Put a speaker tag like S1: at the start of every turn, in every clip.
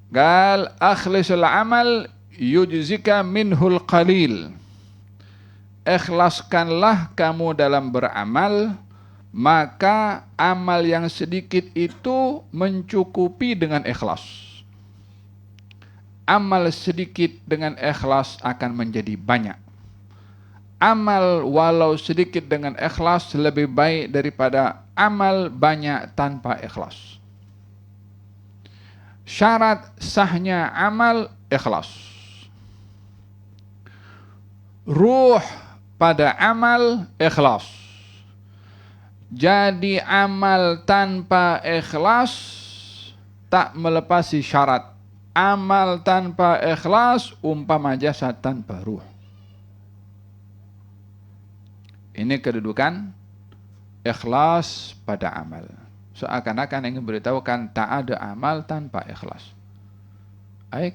S1: Qal akhlisul amal yujzika minhul qalil. Ikhlaskanlah kamu dalam beramal, maka amal yang sedikit itu mencukupi dengan ikhlas. Amal sedikit dengan ikhlas akan menjadi banyak. Amal walau sedikit dengan ikhlas lebih baik daripada amal banyak tanpa ikhlas. Syarat sahnya amal ikhlas. Ruh pada amal ikhlas. Jadi amal tanpa ikhlas tak melepasi syarat. Amal tanpa ikhlas umpama jasad tanpa ruh. Ini kedudukan ikhlas pada amal. Seakan-akan ingin beritahukan tak ada amal tanpa ikhlas.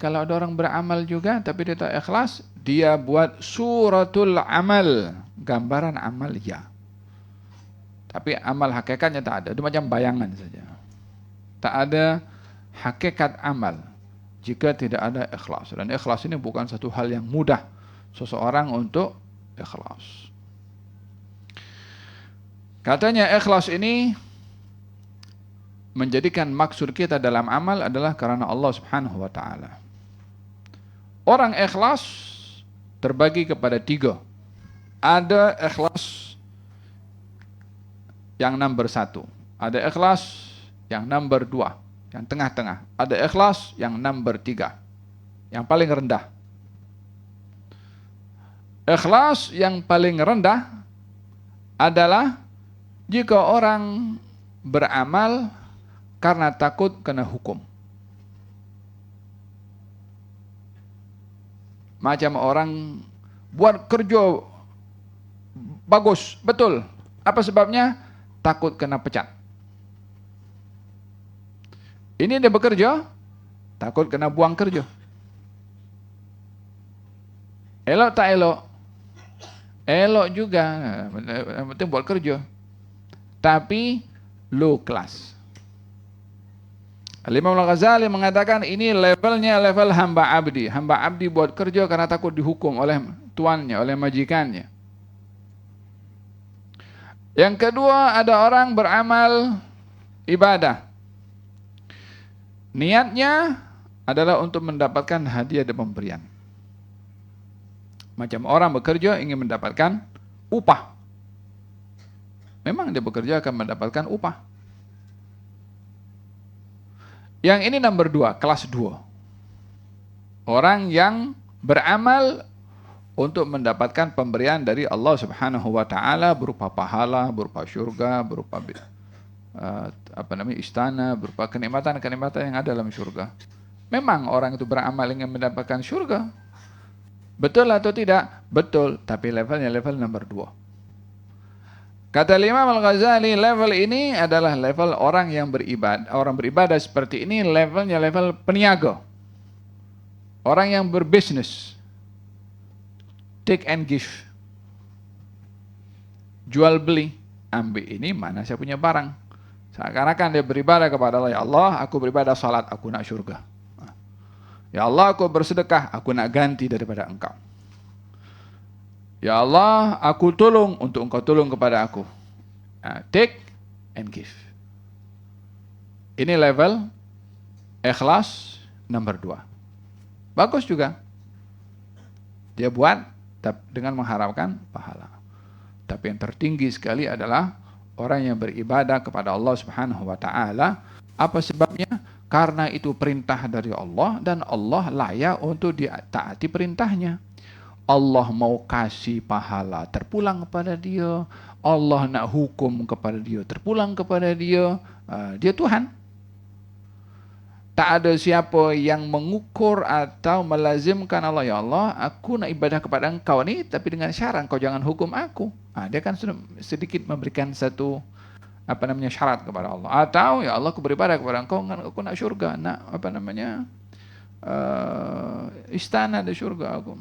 S1: Kalau ada orang beramal juga tapi dia tak ikhlas, dia buat suratul amal, gambaran amal ya. Tapi amal hakikatnya tak ada, itu macam bayangan saja. Tak ada hakikat amal jika tidak ada ikhlas. Dan ikhlas ini bukan satu hal yang mudah seseorang untuk ikhlas. Katanya ikhlas ini menjadikan maksud kita dalam amal adalah karena Allah Subhanahu wa ta'ala. Orang ikhlas terbagi kepada 3. Ada ikhlas yang nomor 1. Ada ikhlas yang nomor 2, yang tengah-tengah. Ada ikhlas yang nomor 3, yang paling rendah. Ikhlas yang paling rendah adalah jika orang beramal karena takut kena hukum. Macam orang buat kerja bagus, betul. Apa sebabnya? Takut kena pecat. Ini dia bekerja, takut kena buang kerja. Elok tak elok? Elok juga, yang penting buat kerja. Tapi low class. Imam Al-Ghazali mengatakan ini levelnya level hamba abdi. Hamba abdi buat kerja karena takut dihukum oleh tuannya, oleh majikannya. Yang kedua, ada orang beramal ibadah. Niatnya adalah untuk mendapatkan hadiah dan pemberian. Macam orang bekerja ingin mendapatkan upah. Memang dia bekerja akan mendapatkan upah. Yang ini nomor 2, kelas 2. Orang yang beramal untuk mendapatkan pemberian dari Allah Subhanahu wa ta'ala berupa pahala, berupa syurga, berupa istana, berupa kenikmatan-kenikmatan yang ada dalam syurga. Memang orang itu beramal ingin mendapatkan syurga. Betul atau tidak? Betul, tapi levelnya level nomor 2. Kata Imam Al-Ghazali, level ini adalah level orang yang beribadah. Orang beribadah seperti ini levelnya level peniaga. Orang yang berbisnis. Take and give. Jual beli. Ambil ini, mana saya punya barang. Seakan-akan dia beribadah kepada Allah. Ya Allah, aku beribadah salat, aku nak syurga. Ya Allah, aku bersedekah, aku nak ganti daripada engkau. Ya Allah, aku tolong untuk engkau tolong kepada aku. Take and give. Ini level ikhlas nomor 2. Bagus juga. Dia buat dengan mengharapkan pahala. Tapi yang tertinggi sekali adalah orang yang beribadah kepada Allah Subhanahu wa ta'ala. Apa sebabnya? Karena itu perintah dari Allah dan Allah layak untuk ditaati perintahnya. Allah mau kasih pahala, terpulang kepada dia. Allah nak hukum kepada dia, terpulang kepada dia. Dia Tuhan. Tak ada siapa yang mengukur atau melazimkan Allah. Ya Allah, aku nak ibadah kepada engkau ni, tapi dengan syarat engkau jangan hukum aku. Dia kan sudah sedikit memberikan satu syarat kepada Allah. Atau ya Allah, aku beribadah kepada engkau, aku nak syurga, nak istana di syurga aku.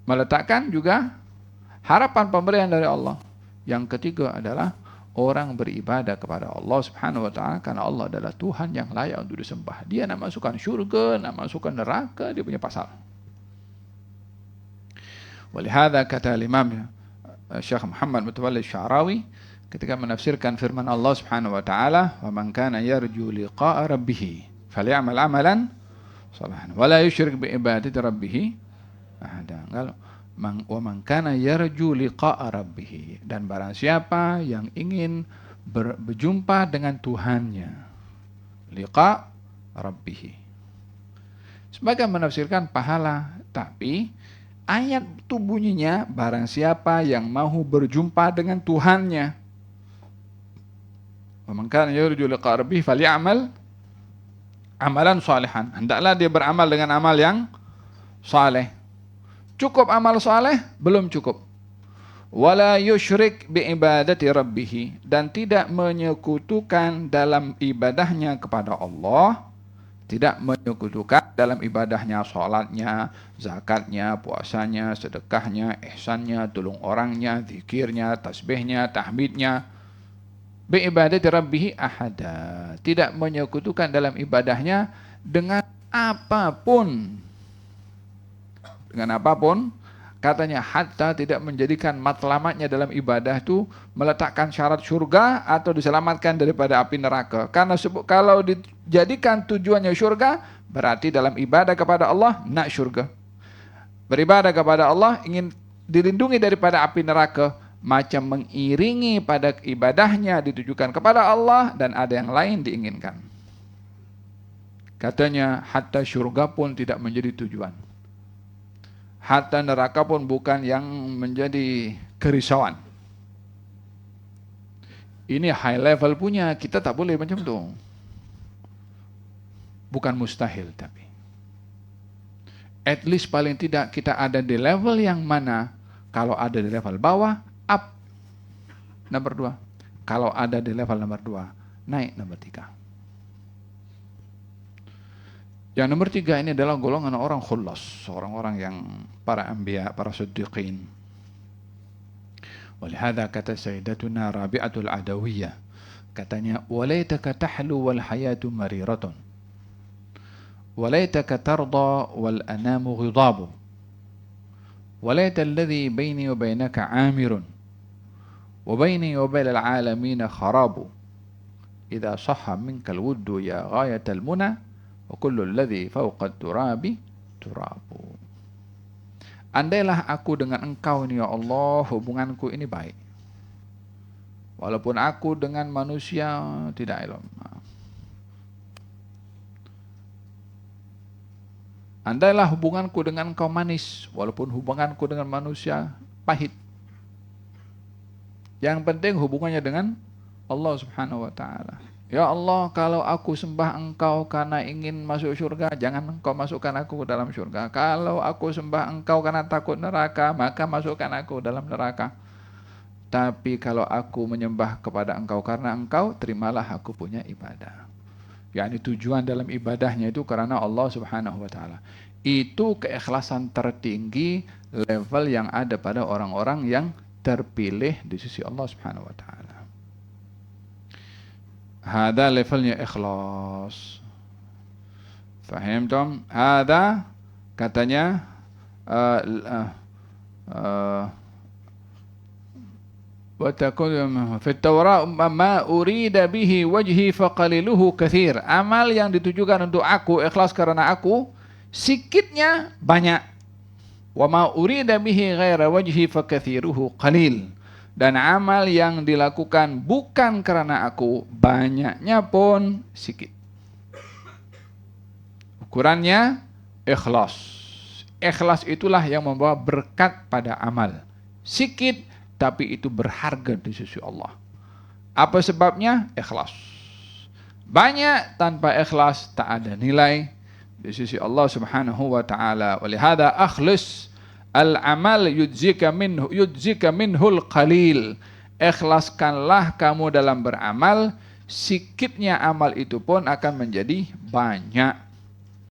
S1: Meletakkan juga harapan pemberian dari Allah. Yang ketiga adalah orang beribadah kepada Allah Subhanahu wa taala karena Allah adalah Tuhan yang layak untuk disembah. Dia nak masukkan syurga, nak masukkan neraka, dia punya pasal. Walihada kata Imam Syekh Muhammad Mutawalli Sya'rawi ketika menafsirkan firman Allah Subhanahu wa taala, "Wa man kana yarju liqa'a rabbih falyamal 'amalan shalihan wa la yusyrik bi ibadati rabbih ahada." Kalau wa man kana yarju liqa'a rabbih, dan barang siapa yang ingin berjumpa dengan Tuhannya, liqa' rabbih. Sebagian menafsirkan pahala, tapi ayat itu bunyinya barang siapa yang mau berjumpa dengan Tuhannya. Wa man kana yarju liqa'a rabbih falyamal amalan salihan. Hendaklah dia beramal dengan amal yang saleh. Cukup amal saleh? Belum cukup. Wala yusyrik bi ibadati rabbih, dan tidak menyekutukan dalam ibadahnya kepada Allah, tidak menyekutukan dalam ibadahnya, salatnya, zakatnya, puasanya, sedekahnya, ihsannya, tolong orangnya, zikirnya, tasbihnya, tahmidnya. Bi ibadati rabbih ahada, tidak menyekutukan dalam ibadahnya dengan apapun. Dengan apapun, katanya hatta tidak menjadikan matlamatnya dalam ibadah itu meletakkan syarat surga atau diselamatkan daripada api neraka. Karena kalau dijadikan tujuannya surga, berarti dalam ibadah kepada Allah nak surga. Beribadah kepada Allah ingin dilindungi daripada api neraka, macam mengiringi pada ibadahnya ditujukan kepada Allah dan ada yang lain diinginkan. Katanya hatta surga pun tidak menjadi tujuan. Hatta neraka pun bukan yang menjadi kerisauan. Ini high level punya, kita tak boleh macam itu. Bukan mustahil, tapi at least paling tidak kita ada di level yang mana. Kalau ada di level bawah, up nomor 2. Kalau ada di level nomor 2, naik nomor 3. Yang nomor 3 ini adalah golongan orang khullas, orang-orang yang para anbiya, para siddiqin. Walihada kata Sayyidatuna Rabi'atul Adawiyah, katanya, "Walaitaka tahlu wal hayatu mariratun, walaitaka tarda wal anamu ghidabu, walaita alladhi baini wa bainaka amirun, wa baini wa bainal alamina kharabu, idza sahha minkal wuddu ya ghayatal muna, wa kullu alladhi fawqa turabi turabu." Andailah aku dengan engkau ini ya Allah, hubunganku ini baik. Walaupun aku dengan manusia tidak elok. Andailah hubunganku dengan engkau manis, walaupun hubunganku dengan manusia pahit. Yang penting hubungannya dengan Allah Subhanahu wa taala. Ya Allah, kalau aku sembah engkau karena ingin masuk surga, jangan engkau masukkan aku ke dalam surga. Kalau aku sembah engkau karena takut neraka, maka masukkan aku dalam neraka. Tapi kalau aku menyembah kepada engkau karena engkau, terimalah aku punya ibadah. Yani tujuan dalam ibadahnya itu karena Allah Subhanahu wa taala. Itu keikhlasan tertinggi level yang ada pada orang-orang yang terpilih di sisi Allah Subhanahu wa taala. Hada levelnya ikhlas. Fahimtum? Hada katanya وتكون في التوراة ما أريد به وجهي فقليله كثير. Amal yang ditujukan untuk aku, ikhlas karena aku, sikitnya banyak. وما أريد به غير وجهي فكثيره قليل. Dan amal yang dilakukan bukan karena aku, banyaknya pun sikit. Ukurannya ikhlas. Ikhlas itulah yang membawa berkat pada amal. Sikit tapi itu berharga di sisi Allah. Apa sebabnya? Ikhlas. Banyak tanpa ikhlas tak ada nilai di sisi Allah Subhanahu wa taala. Walihada akhlis al-amal yudzika minhul qalil. Ikhlaskanlah kamu dalam beramal, sikitnya amal itu pun akan menjadi banyak.